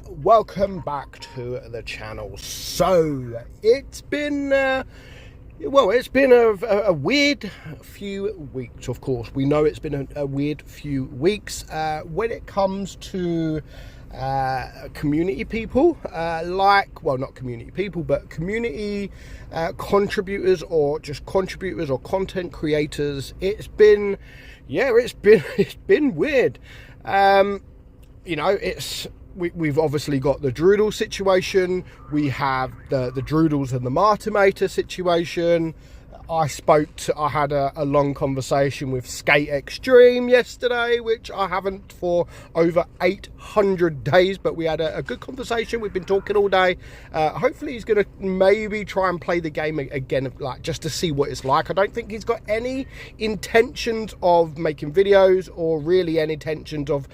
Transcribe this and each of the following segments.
Welcome back to the channel. So it's been a weird few weeks. Of course, we know it's been a weird few weeks when it comes to community people, not community people, but community contributors, or just contributors or content creators. It's been weird. We've obviously got the Droodles situation. We have the Droodles and the Martimator situation. I had a long conversation with Skate Extreme yesterday, which I haven't for over 800 days, but we had a good conversation. We've been talking all day. Hopefully he's going to maybe try and play the game again, just to see what it's like. I don't think he's got any intentions of making videos or really any intentions of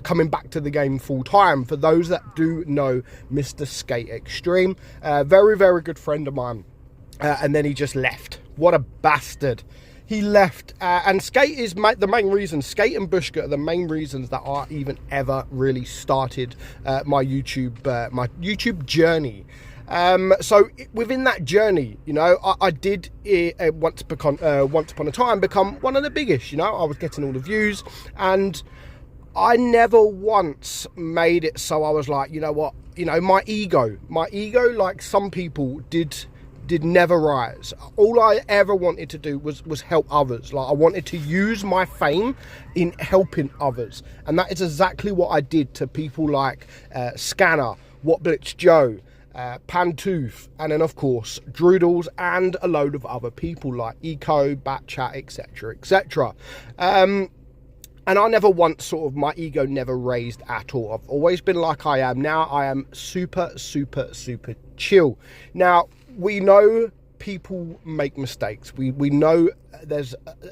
coming back to the game full time. For those that do know Mr. Skate Extreme, very, very good friend of mine. And then he just left. What a bastard. He left. And Skate is the main reason. Skate and Bushka are the main reasons that I even ever really started my YouTube journey. So within that journey, I did once upon a time become one of the biggest. I was getting all the views, and I never once made it so I was like, my ego, like some people did never rise. All I ever wanted to do was help others. Like, I wanted to use my fame in helping others, and that is exactly what I did to people like Scanner, What Blitz Joe, Pantooth, and then of course Droodles, and a load of other people like Eco, Batchat, etc, etc. And I never once my ego never raised at all. I've always been like I am now. I am super, super, super chill. Now, we know people make mistakes. We know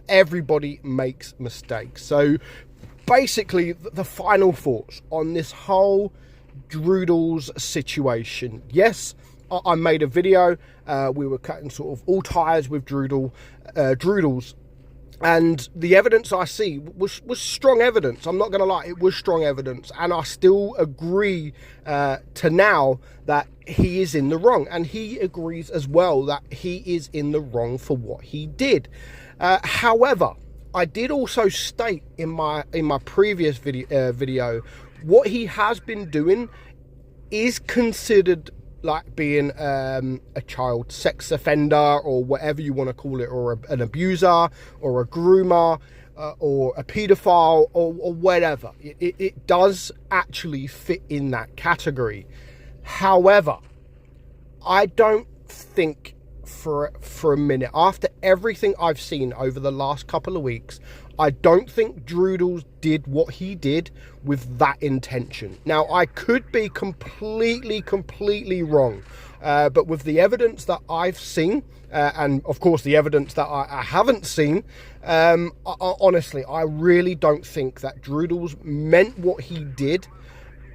everybody makes mistakes. So basically, the final thoughts on this whole Droodles situation. Yes, I made a video. We were cutting all ties with Droodles. And the evidence I see was strong evidence. I'm not going to lie, it was strong evidence. And I still agree to now that he is in the wrong. And he agrees as well that he is in the wrong for what he did. However, I did also state in my previous video what he has been doing is considered like being a child sex offender, or whatever you want to call it, or an abuser, or a groomer, or a paedophile, or whatever. It does actually fit in that category. However, I don't think for a minute, after everything I've seen over the last couple of weeks, I don't think Droodles did what he did with that intention. Now, I could be completely wrong, but with the evidence that I've seen, and of course the evidence that I haven't seen, honestly, I really don't think that Droodles meant what he did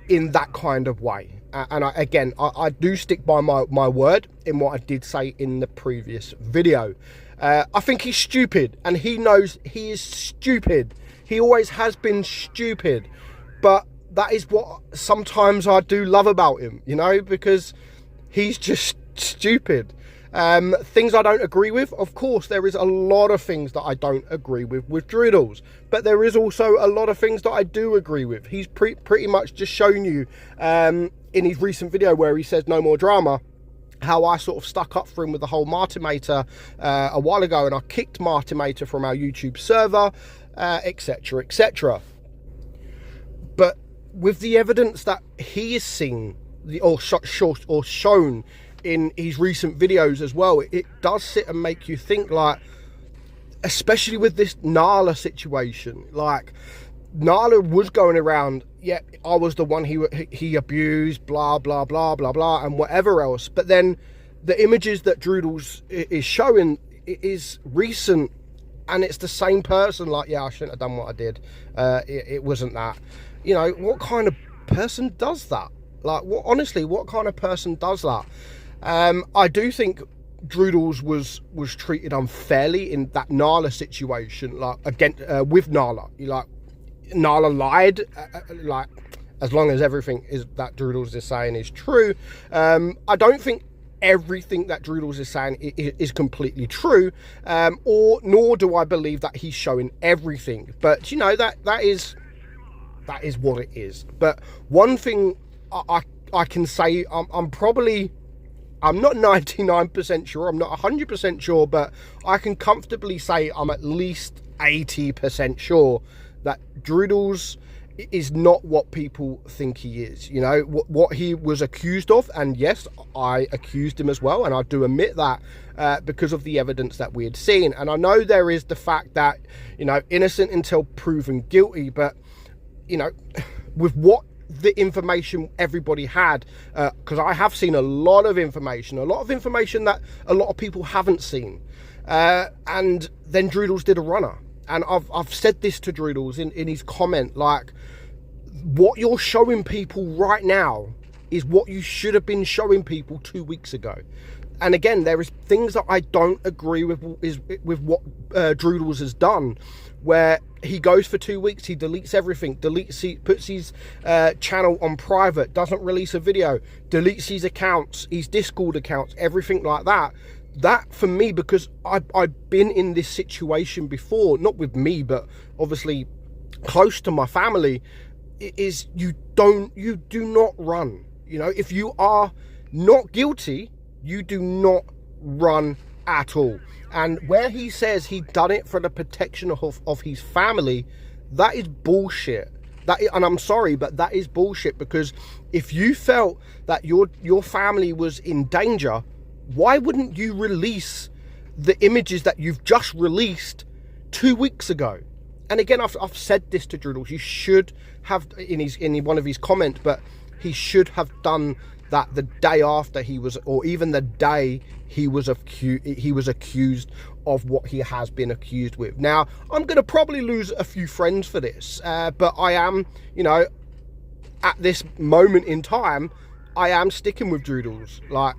in that kind of way. And I do stick by my word in what I did say in the previous video. I think he's stupid, and he knows he is stupid. He always has been stupid, but that is what sometimes I do love about him, because he's just stupid. Things I don't agree with, of course, there is a lot of things that I don't agree with Droodles, but there is also a lot of things that I do agree with. He's pretty much just shown you in his recent video where he says no more drama, how I stuck up for him with the whole Martimator a while ago, and I kicked Martimator from our YouTube server, etc, etc. But with the evidence that he is seen or shown in his recent videos as well, it does sit and make you think, like, especially with this Nala situation, like, Nala was going around, yeah, I was the one he abused, blah, blah, blah, blah, blah, and whatever else. But then the images that Droodles is showing is recent, and it's the same person, like, yeah, I shouldn't have done what I did. It wasn't that. What kind of person does that? Like, honestly, what kind of person does that? I do think Droodles was treated unfairly in that Nala situation, like, again, with Nala. Nala lied, as long as everything is that Droodles is saying is true. I don't think everything that Droodles is saying is completely true, or nor do I believe that he's showing everything. But you know, that is what it is. But one thing I can say, I'm not 99% sure, I'm not 100% sure, but I can comfortably say I'm at least 80% sure that Droodles is not what people think he is. You know, what he was accused of, and yes, I accused him as well, and I do admit that, because of the evidence that we had seen. And I know there is the fact that, you know, innocent until proven guilty, but, you know, with what the information everybody had, because I have seen a lot of information that a lot of people haven't seen, and then Droodles did a runner. And I've said this to Droodles in his comment, like, what you're showing people right now is what you should have been showing people 2 weeks ago. And again, there is things that I don't agree with what Droodles has done, where he goes for 2 weeks, he deletes everything, puts his channel on private, doesn't release a video, deletes his accounts, his Discord accounts, everything like that. That, for me, because I've been in this situation before, not with me, but obviously close to my family, is you do not run. You know, if you are not guilty, you do not run at all. And where he says he done it for the protection of his family, that is bullshit. And I'm sorry, but that is bullshit, because if you felt that your family was in danger, why wouldn't you release the images that you've just released 2 weeks ago? And again, I've said this to Droodles. You should have, in one of his comments, but he should have done that the day after he was, or even the day he was accused of what he has been accused with. Now, I'm going to probably lose a few friends for this, but I am, you know, at this moment in time, I am sticking with Droodles. Like,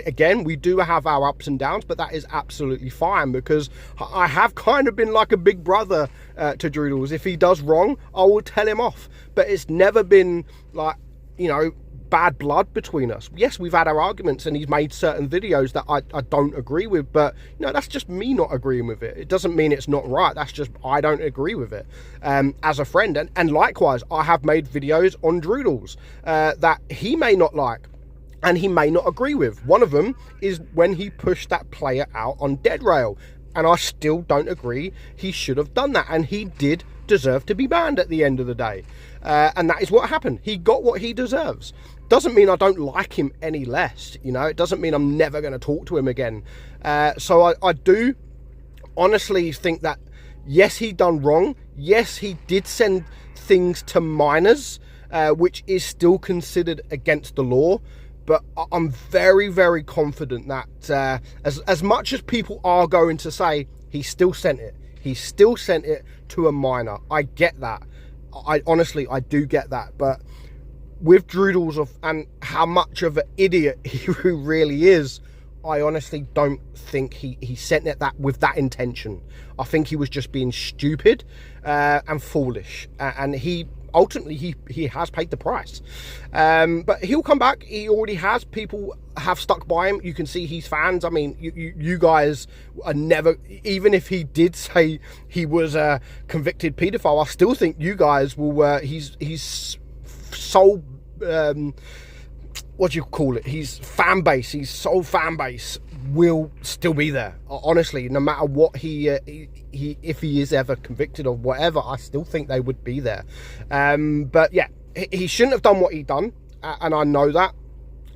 again, we do have our ups and downs, but that is absolutely fine, because I have kind of been like a big brother to Droodles. If he does wrong, I will tell him off. But it's never been like, you know, bad blood between us. Yes, we've had our arguments, and he's made certain videos that I don't agree with, but you know, that's just me not agreeing with it. It doesn't mean it's not right. That's just, I don't agree with it as a friend. And likewise, I have made videos on Droodles that he may not like and he may not agree with. One of them is when he pushed that player out on Dead Rail, and I still don't agree he should have done that, and he did deserve to be banned at the end of the day. And that is what happened. He got what he deserves. Doesn't mean I don't like him any less, you know. It doesn't mean I'm never going to talk to him again. So I do honestly think that, yes, he done wrong. Yes, he did send things to minors, which is still considered against the law. But I'm very, very confident that as much as people are going to say, he still sent it. He still sent it to a minor. I get that. I honestly do get that. But with Droodles and how much of an idiot he really is, I honestly don't think he sent it with that intention. I think he was just being stupid and foolish, and he ultimately he has paid the price. But he'll come back. He already has. People have stuck by him. You can see he's fans. I mean, you guys are never, even if he did say he was a convicted paedophile, I still think you guys will, he's so, what do you call it? His fan base, his sole fan base will still be there. Honestly, no matter what if he is ever convicted of whatever, I still think they would be there. But yeah, he shouldn't have done what he done, and I know that.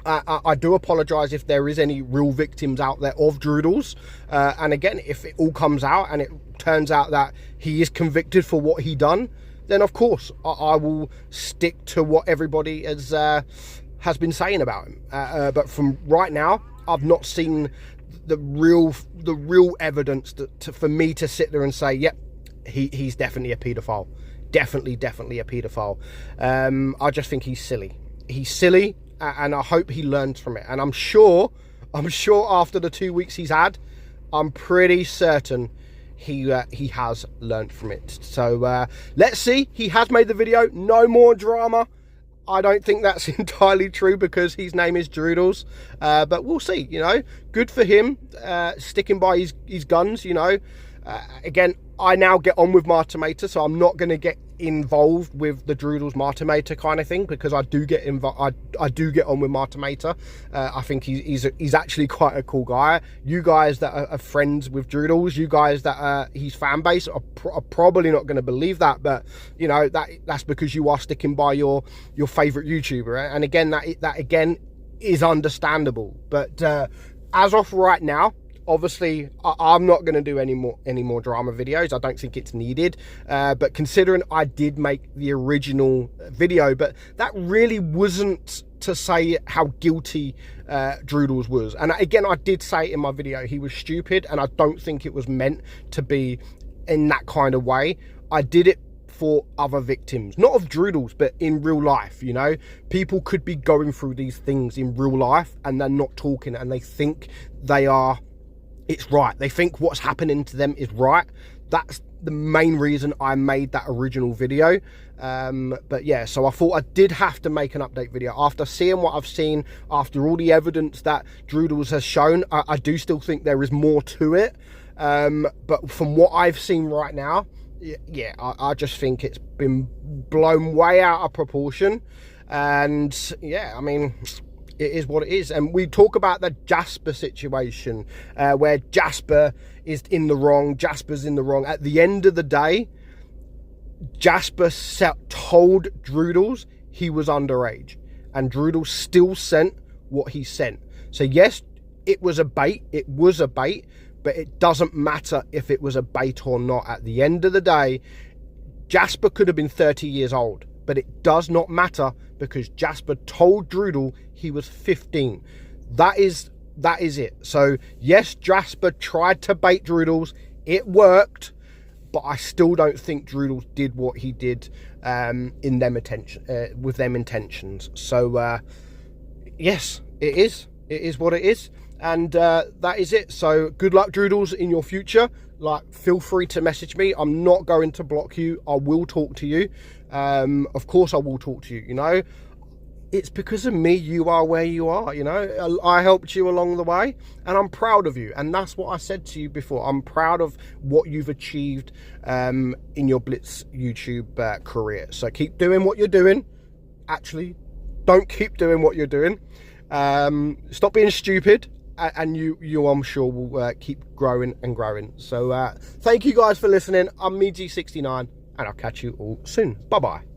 I do apologise if there is any real victims out there of Droodles. And again, if it all comes out and it turns out that he is convicted for what he done, then of course I will stick to what everybody has been saying about him. But from right now, I've not seen the real evidence for me to sit there and say, yep, he's definitely a paedophile. Definitely a paedophile. I just think he's silly. He's silly, and I hope he learns from it. And I'm sure after the 2 weeks he's had, I'm pretty certain he has learned from it. So let's see. He has made the video. No more drama. I don't think that's entirely true because his name is Droodles, but we'll see. You know, good for him, sticking by his guns. You know, again, I now get on with Martimator, so I'm not going to get involved with the Droodles Martimator kind of thing, because I do get involved. I do get on with Martimator. I think he's actually quite a cool guy. You guys that are friends with Droodles, you guys that are his fan base are probably not going to believe that, but you know that's because you are sticking by your favorite YouTuber, right? And again, that again is understandable. But as of right now, obviously, I'm not going to do any more drama videos. I don't think it's needed. But considering I did make the original video, but that really wasn't to say how guilty Droodles was. And again, I did say in my video, he was stupid, and I don't think it was meant to be in that kind of way. I did it for other victims, not of Droodles, but in real life. You know, people could be going through these things in real life and they're not talking, and they think it's right. They think what's happening to them is right. That's the main reason I made that original video. But yeah, so I thought I did have to make an update video after seeing what I've seen, after all the evidence that Droodles has shown. I do still think there is more to it. But from what I've seen right now, yeah, I just think it's been blown way out of proportion. And yeah, I mean, it is what it is. And we talk about the Jasper situation, where Jasper is in the wrong, Jasper's in the wrong. At the end of the day, Jasper told Droodles he was underage, and Droodles still sent what he sent. So yes, it was a bait, but it doesn't matter if it was a bait or not. At the end of the day, Jasper could have been 30 years old, but it does not matter because Jasper told Droodle he was 15. That is it. So yes, Jasper tried to bait Droodles. It worked, but I still don't think Droodles did what he did with them intentions. So yes, it is. It is what it is. And that is it. So good luck, Droodles, in your future. Like, feel free to message me. I'm not going to block you. I will talk to you. Of course I will talk to you. You know, it's because of me you are where you are. You know, I helped you along the way, and I'm proud of you. And that's what I said to you before. I'm proud of what you've achieved in your Blitz YouTube career. So keep doing what you're doing. Actually, don't keep doing what you're doing. Stop being stupid. And you I'm sure will keep growing and growing. So thank you guys for listening. I'm meadsy69, and I'll catch you all soon. Bye bye.